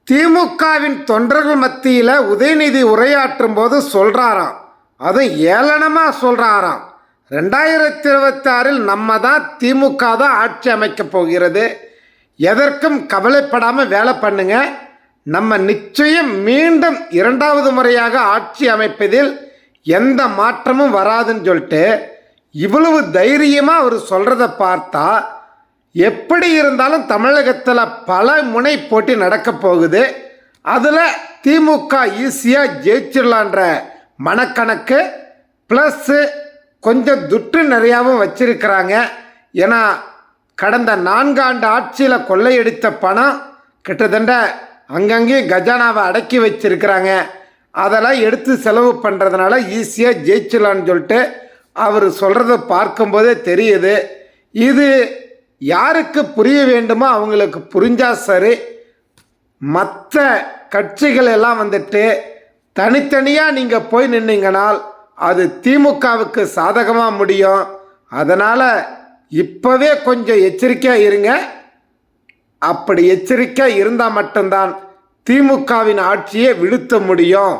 திமுகவின் தொண்டர்கள் மத்தியில் உதயநிதி உரையாற்றும் போது சொல்கிறாராம், அதுவும் ஏளனமாக சொல்கிறாராம், 2026 நம்ம தான் திமுக தான் ஆட்சி அமைக்கப் போகிறது, எதற்கும் கவலைப்படாமல் வேலை பண்ணுங்க, நம்ம நிச்சயம் மீண்டும் 2வது முறையாக ஆட்சி அமைப்பதில் எந்த மாற்றமும் வராதுன்னு சொல்லிட்டு இவ்வளவு தைரியமாக அவர் சொல்கிறத பார்த்தா எப்படி இருந்தாலும் தமிழகத்தில் பல முனை போட்டி நடக்க போகுது. அதில் திமுக ஈஸியாக ஜெயிச்சிடலான்ற மனக்கணக்கு ப்ளஸ்ஸு கொஞ்சம் துட்டு நிறையாவும் வச்சிருக்கிறாங்க. ஏன்னா கடந்த 4 ஆண்டு ஆட்சியில் கொள்ளையடித்த பணம் கிட்டத்தட்ட அங்கங்கேயும் கஜானாவை அடக்கி வச்சிருக்கிறாங்க. அதெல்லாம் எடுத்து செலவு பண்ணுறதுனால ஈஸியாக ஜெயிச்சிடலான்னு சொல்லிட்டு அவர் சொல்கிறத பார்க்கும்போதே தெரியுது. இது யாருக்கு புரிய வேண்டுமோ அவங்களுக்கு புரிஞ்சா சரி. மற்ற கட்சிகள் எல்லாம் வந்துட்டு தனித்தனியாக நீங்கள் போய் நின்னீங்கனால் அது திமுகவுக்கு சாதகமாக முடியும். அதனால் இப்போவே கொஞ்சம் எச்சரிக்கையாக இருங்க. அப்படி எச்சரிக்கையாக இருந்தால் மட்டும்தான் திமுகவின் ஆட்சியை வீழ்த்த முடியும்.